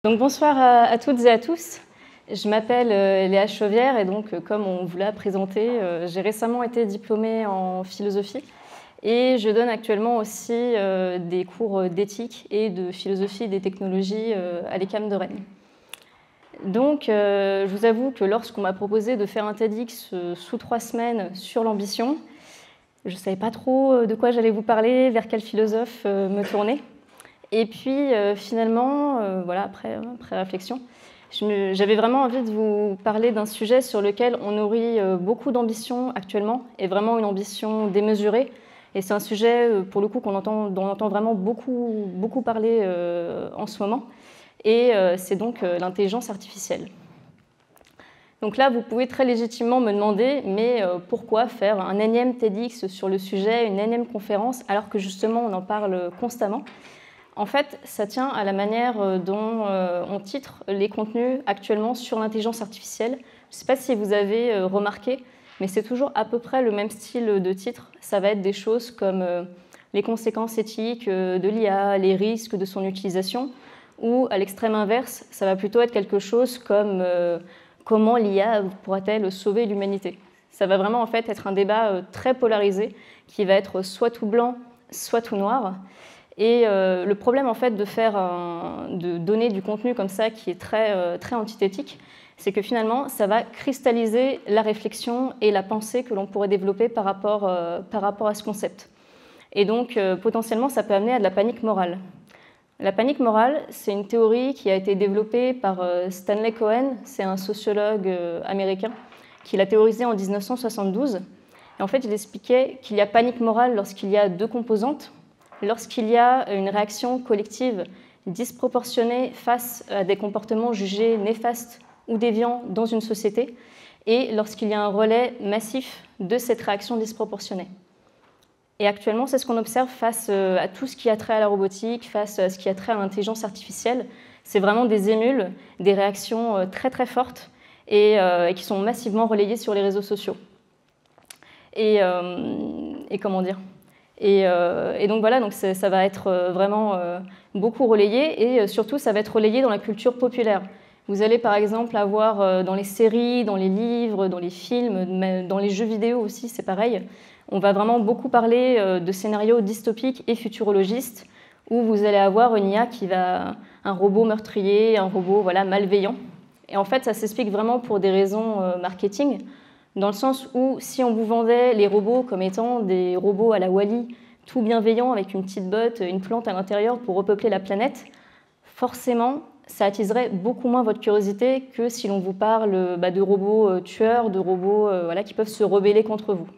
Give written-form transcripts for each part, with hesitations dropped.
Donc bonsoir à toutes et à tous. Je m'appelle Léa Chauvière et donc comme on vous l'a présenté, j'ai récemment été diplômée en philosophie et je donne actuellement aussi des cours d'éthique et de philosophie des technologies à l'ECAM de Rennes. Donc je vous avoue que lorsqu'on m'a proposé de faire un TEDx sous 3 semaines sur l'ambition, je ne savais pas trop de quoi j'allais vous parler, vers quel philosophe me tourner. Et puis finalement, voilà, après réflexion, j'avais vraiment envie de vous parler d'un sujet sur lequel on nourrit beaucoup d'ambition actuellement, et vraiment une ambition démesurée. Et c'est un sujet, pour le coup, dont on entend vraiment beaucoup parler en ce moment. Et c'est donc l'intelligence artificielle. Donc là, vous pouvez très légitimement me demander, mais pourquoi faire un énième TEDx sur le sujet, une énième conférence, alors que justement on en parle constamment ? En fait, ça tient à la manière dont on titre les contenus actuellement sur l'intelligence artificielle. Je ne sais pas si vous avez remarqué, mais c'est toujours à peu près le même style de titre. Ça va être des choses comme les conséquences éthiques de l'IA, les risques de son utilisation, ou à l'extrême inverse, ça va plutôt être quelque chose comme comment l'IA pourra-t-elle sauver l'humanité. Ça va vraiment en fait être un débat très polarisé qui va être soit tout blanc, soit tout noir. Et le problème en fait de donner du contenu comme ça qui est très antithétique, c'est que finalement ça va cristalliser la réflexion et la pensée que l'on pourrait développer par rapport à ce concept. Et donc potentiellement ça peut amener à de la panique morale. La panique morale, c'est une théorie qui a été développée par Stanley Cohen, c'est un sociologue américain qui l'a théorisée en 1972. Et en fait il expliquait qu'il y a panique morale lorsqu'il y a deux composantes. Lorsqu'il y a une réaction collective disproportionnée face à des comportements jugés néfastes ou déviants dans une société, et lorsqu'il y a un relais massif de cette réaction disproportionnée. Et actuellement, c'est ce qu'on observe face à tout ce qui a trait à la robotique, face à ce qui a trait à l'intelligence artificielle. C'est vraiment des émules, des réactions très fortes et qui sont massivement relayées sur les réseaux sociaux. Et comment dire ? Et donc voilà, donc ça va être vraiment beaucoup relayé et surtout ça va être relayé dans la culture populaire. Vous allez par exemple avoir dans les séries, dans les livres, dans les films, dans les jeux vidéo aussi, c'est pareil. On va vraiment beaucoup parler de scénarios dystopiques et futurologistes où vous allez avoir une IA un robot meurtrier, un robot malveillant. Et en fait, ça s'explique vraiment pour des raisons marketing. Dans le sens où si on vous vendait les robots comme étant des robots à la Wall-E, tout bienveillants avec une petite botte, une plante à l'intérieur pour repeupler la planète, forcément, ça attiserait beaucoup moins votre curiosité que si l'on vous parle de robots tueurs, de robots qui peuvent se rebeller contre vous.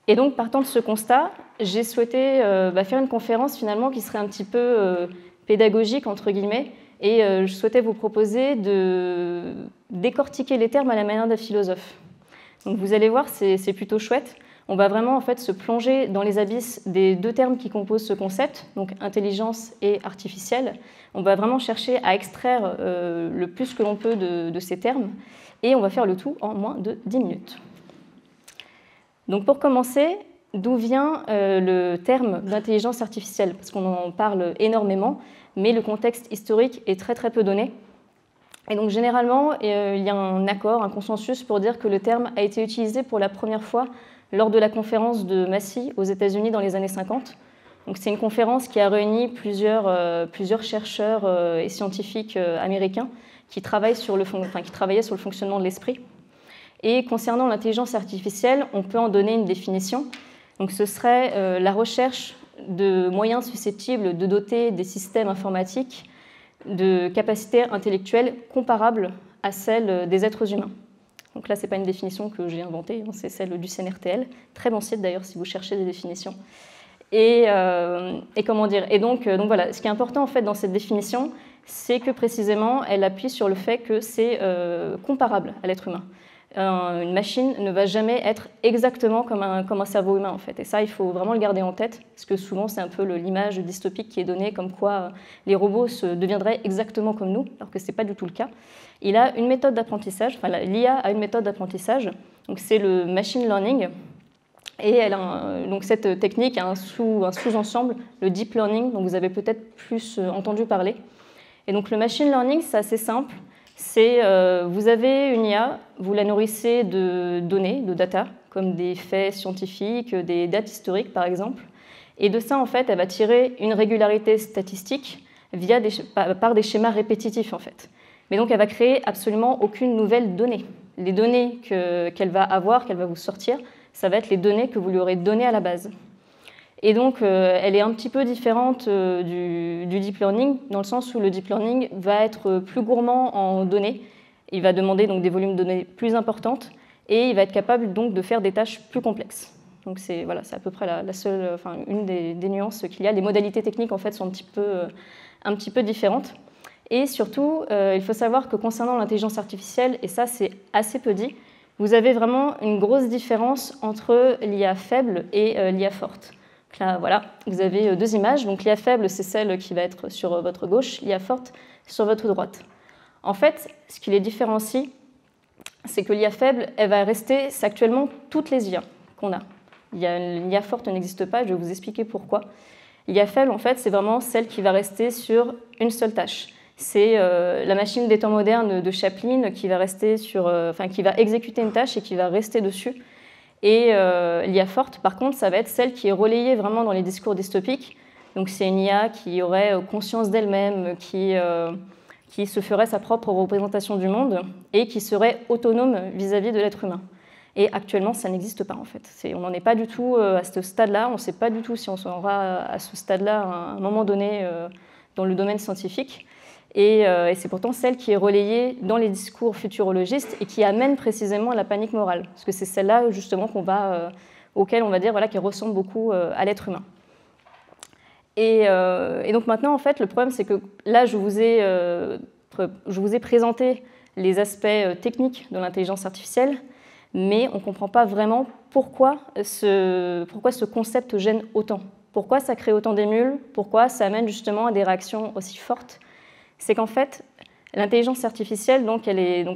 Et donc, partant de ce constat, j'ai souhaité faire une conférence finalement qui serait un petit peu pédagogique, entre guillemets, et je souhaitais vous proposer de décortiquer les termes à la manière d'un philosophe. Donc vous allez voir, c'est plutôt chouette. On va vraiment en fait se plonger dans les abysses des deux termes qui composent ce concept, donc intelligence et artificielle. On va vraiment chercher à extraire le plus que l'on peut de ces termes, et on va faire le tout en moins de 10 minutes. Donc pour commencer, d'où vient le terme d'intelligence artificielle? Parce qu'on en parle énormément, mais le contexte historique est très peu donné. Et donc généralement, il y a un accord, un consensus pour dire que le terme a été utilisé pour la première fois lors de la conférence de Massey aux États-Unis dans les années 50. Donc c'est une conférence qui a réuni plusieurs chercheurs et scientifiques américains qui travaillaient sur le fonctionnement de l'esprit. Et concernant l'intelligence artificielle, on peut en donner une définition. Donc ce serait la recherche de moyens susceptibles de doter des systèmes informatiques de capacités intellectuelles comparables à celles des êtres humains. Donc là, ce n'est pas une définition que j'ai inventée, c'est celle du CNRTL. Très bon site d'ailleurs si vous cherchez des définitions. Et comment dire ? Et donc voilà, ce qui est important en fait dans cette définition, c'est que précisément, elle appuie sur le fait que c'est comparable à l'être humain. Une machine ne va jamais être exactement comme un cerveau humain en fait. Et ça, il faut vraiment le garder en tête, parce que souvent c'est un peu l'image dystopique qui est donnée comme quoi les robots deviendraient exactement comme nous, alors que ce n'est pas du tout le cas. Il a une méthode d'apprentissage, l'IA a une méthode d'apprentissage, donc c'est le machine learning, et donc cette technique a un sous-ensemble, le deep learning, dont vous avez peut-être plus entendu parler. Et donc le machine learning, c'est assez simple. C'est vous avez une IA, vous la nourrissez de données, de data, comme des faits scientifiques, des dates historiques par exemple. Et de ça, en fait, elle va tirer une régularité statistique par des schémas répétitifs, en fait. Mais donc, elle va créer absolument aucune nouvelle donnée. Les données qu'elle va avoir, qu'elle va vous sortir, ça va être les données que vous lui aurez données à la base. Et donc, elle est un petit peu différente du deep learning, dans le sens où le deep learning va être plus gourmand en données. Il va demander donc des volumes de données plus importantes et il va être capable donc de faire des tâches plus complexes. Donc c'est voilà, à peu près la seule, enfin, une des nuances qu'il y a. Les modalités techniques en fait sont un petit peu différentes. Et surtout, il faut savoir que concernant l'intelligence artificielle, et ça c'est assez peu dit, vous avez vraiment une grosse différence entre l'IA faible et l'IA forte. Donc là, voilà, vous avez deux images. Donc l'IA faible, c'est celle qui va être sur votre gauche, l'IA forte sur votre droite. En fait, ce qui les différencie, c'est que l'IA faible, elle va rester, c'est actuellement toutes les IA qu'on a. L'IA forte n'existe pas, je vais vous expliquer pourquoi. L'IA faible, en fait, c'est vraiment celle qui va rester sur une seule tâche. C'est la machine des temps modernes de Chaplin qui va rester qui va exécuter une tâche et qui va rester dessus. Et l'IA forte, par contre, ça va être celle qui est relayée vraiment dans les discours dystopiques. Donc c'est une IA qui aurait conscience d'elle-même, qui se ferait sa propre représentation du monde et qui serait autonome vis-à-vis de l'être humain. Et actuellement, ça n'existe pas en fait. On n'en est pas du tout à ce stade-là. On ne sait pas du tout si on sera à ce stade-là à un moment donné dans le domaine scientifique. Et c'est pourtant celle qui est relayée dans les discours futurologistes et qui amène précisément à la panique morale. Parce que c'est celle-là justement auquel on va dire qu'elle ressemble beaucoup à l'être humain. Et donc maintenant, en fait, le problème, c'est que là, je vous ai présenté les aspects techniques de l'intelligence artificielle, mais on ne comprend pas vraiment pourquoi ce concept gêne autant. Pourquoi ça crée autant d'émules, pourquoi ça amène justement à des réactions aussi fortes. C'est qu'en fait, l'intelligence artificielle, donc,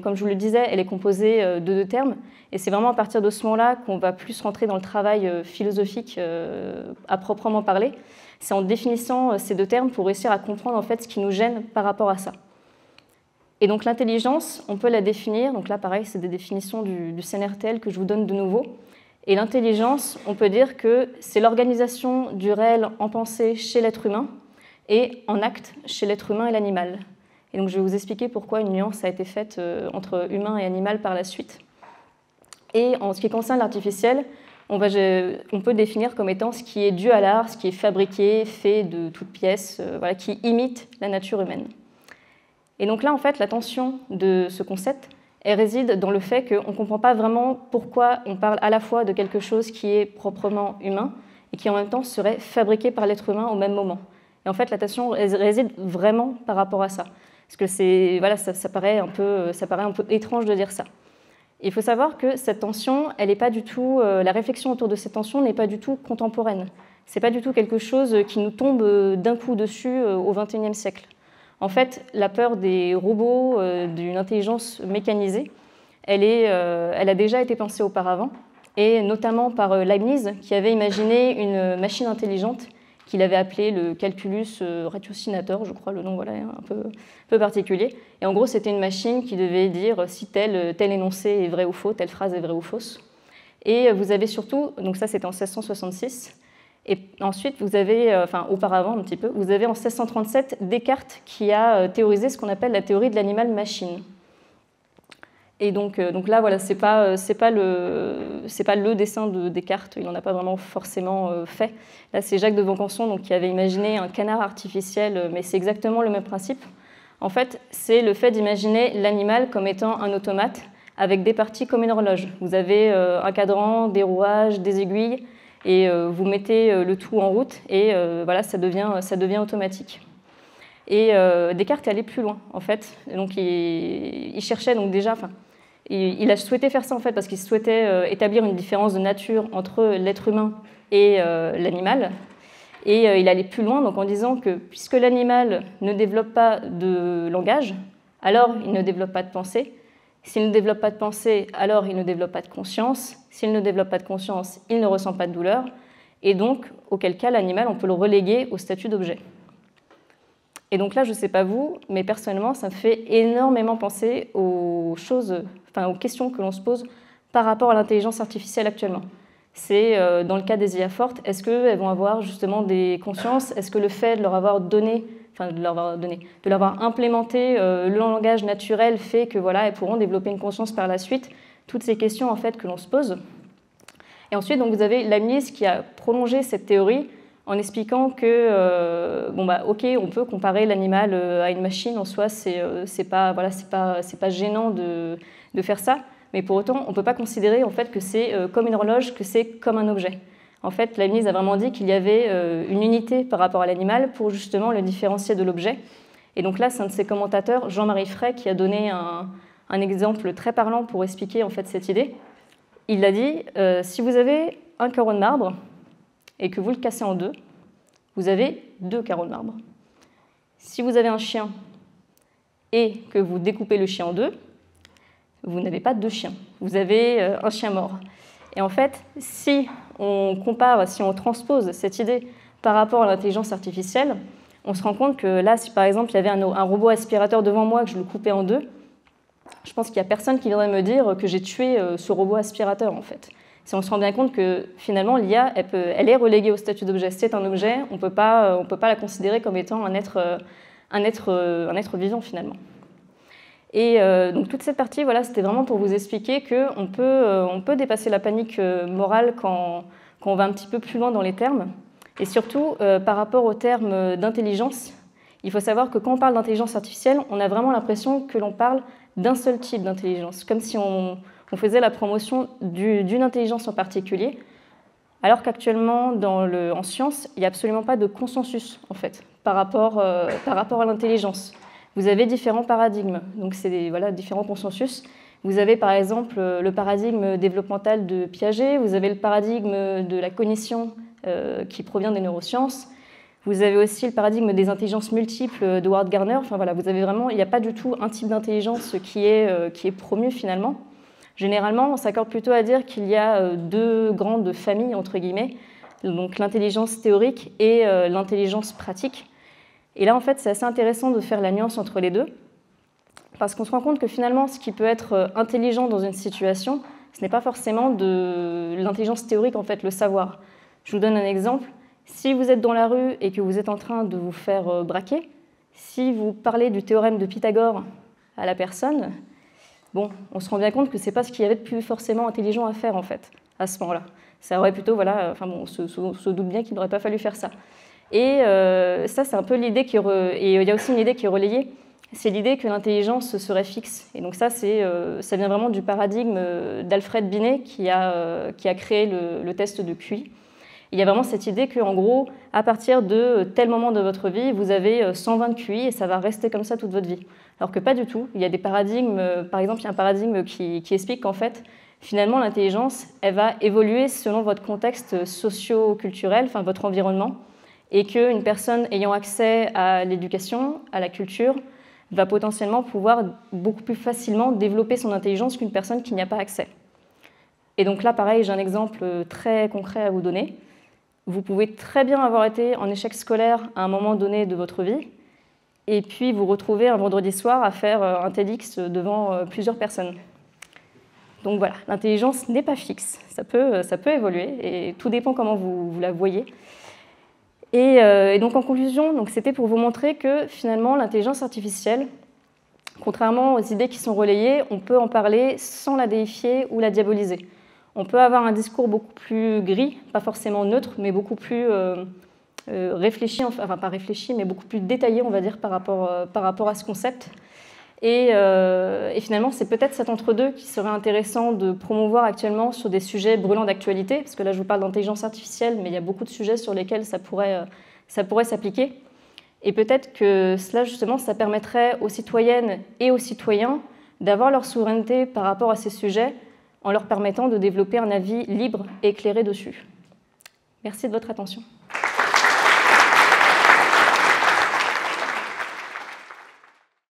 comme je vous le disais, elle est composée de deux termes, et c'est vraiment à partir de ce moment-là qu'on va plus rentrer dans le travail philosophique à proprement parler. C'est en définissant ces deux termes pour réussir à comprendre en fait ce qui nous gêne par rapport à ça. Et donc l'intelligence, on peut la définir, donc là pareil, c'est des définitions du CNRTL que je vous donne de nouveau. Et l'intelligence, on peut dire que c'est l'organisation du réel en pensée chez l'être humain et en acte chez l'être humain et l'animal. Et donc je vais vous expliquer pourquoi une nuance a été faite entre humain et animal par la suite. Et en ce qui concerne l'artificiel, on peut définir comme étant ce qui est dû à l'art, ce qui est fabriqué, fait de toutes pièces, qui imite la nature humaine. Et donc là, en fait, la tension de ce concept, elle réside dans le fait qu'on ne comprend pas vraiment pourquoi on parle à la fois de quelque chose qui est proprement humain et qui en même temps serait fabriqué par l'être humain au même moment. Et en fait, la tension réside vraiment par rapport à ça. Parce que ça paraît un peu étrange de dire ça. Il faut savoir que cette tension, elle n'est pas du tout, la réflexion autour de cette tension n'est pas du tout contemporaine. Ce n'est pas du tout quelque chose qui nous tombe d'un coup dessus au XXIe siècle. En fait, la peur des robots, d'une intelligence mécanisée, elle a déjà été pensée auparavant, et notamment par Leibniz, qui avait imaginé une machine intelligente qu'il avait appelée le calculus ratiocinator, je crois, le nom un peu particulier. Et en gros, c'était une machine qui devait dire si tel énoncé est vrai ou faux, telle phrase est vraie ou fausse. Et vous avez surtout, donc ça c'était en 1666, et ensuite, vous avez, auparavant un petit peu, vous avez en 1637 Descartes qui a théorisé ce qu'on appelle la théorie de l'animal-machine. Et donc là, voilà, c'est pas le dessin de Descartes, il n'en a pas vraiment forcément fait. Là, c'est Jacques de Vaucanson donc, qui avait imaginé un canard artificiel, mais c'est exactement le même principe. En fait, c'est le fait d'imaginer l'animal comme étant un automate avec des parties comme une horloge. Vous avez un cadran, des rouages, des aiguilles, et vous mettez le tout en route et ça devient automatique. Et Descartes est allé plus loin en fait. Donc il cherchait donc déjà, il a souhaité faire ça en fait parce qu'il souhaitait établir une différence de nature entre l'être humain et l'animal. Et il allait plus loin donc en disant que puisque l'animal ne développe pas de langage, alors il ne développe pas de pensée. S'il ne développe pas de pensée, alors il ne développe pas de conscience. S'il ne développe pas de conscience, il ne ressent pas de douleur. Et donc, auquel cas, l'animal, on peut le reléguer au statut d'objet. Et donc là, je ne sais pas vous, mais personnellement, ça me fait énormément penser aux choses, enfin aux questions que l'on se pose par rapport à l'intelligence artificielle actuellement. C'est dans le cas des IA fortes, est-ce qu'elles vont avoir justement des consciences? Est-ce que le fait de leur avoir donné, enfin de leur avoir implémenté le langage naturel fait que voilà, elles pourront développer une conscience par la suite? Toutes ces questions en fait que l'on se pose. Et ensuite, donc, vous avez Leibniz qui a prolongé cette théorie en expliquant que, ok, on peut comparer l'animal à une machine, en soi, c'est pas gênant de faire ça, mais pour autant, on ne peut pas considérer en fait, que c'est comme une horloge, que c'est comme un objet. En fait, Leibniz a vraiment dit qu'il y avait une unité par rapport à l'animal pour justement le différencier de l'objet. Et donc là, c'est un de ses commentateurs, Jean-Marie Frey, qui a donné un exemple très parlant pour expliquer en fait, cette idée. Il a dit, si vous avez un carreau de marbre et que vous le cassez en deux, vous avez 2 carreaux de marbre. Si vous avez un chien et que vous découpez le chien en deux, vous n'avez pas 2 chiens, vous avez un chien mort. Et en fait, si on compare, si on transpose cette idée par rapport à l'intelligence artificielle, on se rend compte que là, si par exemple il y avait un robot aspirateur devant moi, que je le coupais en deux, je pense qu'il n'y a personne qui viendrait me dire que j'ai tué ce robot aspirateur, en fait. Si on se rend bien compte que finalement, l'IA, elle est reléguée au statut d'objet. C'est un objet, on ne peut pas la considérer comme étant un être vivant, finalement. Et donc toute cette partie, voilà, c'était vraiment pour vous expliquer qu'on peut dépasser la panique morale quand on va un petit peu plus loin dans les termes. Et surtout, par rapport aux termes d'intelligence, il faut savoir que quand on parle d'intelligence artificielle, on a vraiment l'impression que l'on parle d'un seul type d'intelligence, comme si on faisait la promotion d'une intelligence en particulier, alors qu'actuellement, en science, il n'y a absolument pas de consensus, en fait, par rapport à l'intelligence. Vous avez différents paradigmes, donc c'est différents consensus. Vous avez par exemple le paradigme développemental de Piaget, vous avez le paradigme de la cognition qui provient des neurosciences, vous avez aussi le paradigme des intelligences multiples de Howard Gardner. Enfin voilà, vous avez vraiment, il n'y a pas du tout un type d'intelligence qui est promu finalement. Généralement, on s'accorde plutôt à dire qu'il y a 2 grandes familles entre guillemets, donc l'intelligence théorique et l'intelligence pratique. Et là, en fait, c'est assez intéressant de faire la nuance entre les deux, parce qu'on se rend compte que finalement, ce qui peut être intelligent dans une situation, ce n'est pas forcément de l'intelligence théorique, en fait, le savoir. Je vous donne un exemple. Si vous êtes dans la rue et que vous êtes en train de vous faire braquer, si vous parlez du théorème de Pythagore à la personne, bon, on se rend bien compte que ce n'est pas ce qu'il y avait de plus forcément intelligent à faire, en fait, à ce moment-là. Ça aurait plutôt, on se doute bien qu'il n'aurait pas fallu faire ça. Et ça, c'est un peu l'idée et il y a aussi une idée qui est relayée, c'est l'idée que l'intelligence serait fixe. Et donc ça vient vraiment du paradigme d'Alfred Binet qui a créé le test de QI. Il y a vraiment cette idée qu'en gros, à partir de tel moment de votre vie, vous avez 120 QI et ça va rester comme ça toute votre vie. Alors que pas du tout. Il y a des paradigmes, par exemple, il y a un paradigme qui explique qu'en fait, finalement, l'intelligence, elle va évoluer selon votre contexte socio-culturel, enfin votre environnement, et qu'une personne ayant accès à l'éducation, à la culture, va potentiellement pouvoir beaucoup plus facilement développer son intelligence qu'une personne qui n'y a pas accès. Et donc là, pareil, j'ai un exemple très concret à vous donner. Vous pouvez très bien avoir été en échec scolaire à un moment donné de votre vie, et puis vous retrouver un vendredi soir à faire un TEDx devant plusieurs personnes. Donc voilà, l'intelligence n'est pas fixe, ça peut évoluer, et tout dépend comment vous la voyez. Et donc en conclusion, c'était pour vous montrer que finalement l'intelligence artificielle, contrairement aux idées qui sont relayées, on peut en parler sans la déifier ou la diaboliser. On peut avoir un discours beaucoup plus gris, pas forcément neutre, mais beaucoup plus réfléchi, enfin pas réfléchi, mais beaucoup plus détaillé, on va dire, par rapport à ce concept. Et finalement, c'est peut-être cet entre-deux qui serait intéressant de promouvoir actuellement sur des sujets brûlants d'actualité, parce que là, je vous parle d'intelligence artificielle, mais il y a beaucoup de sujets sur lesquels ça pourrait s'appliquer. Et peut-être que cela, justement, ça permettrait aux citoyennes et aux citoyens d'avoir leur souveraineté par rapport à ces sujets, en leur permettant de développer un avis libre et éclairé dessus. Merci de votre attention.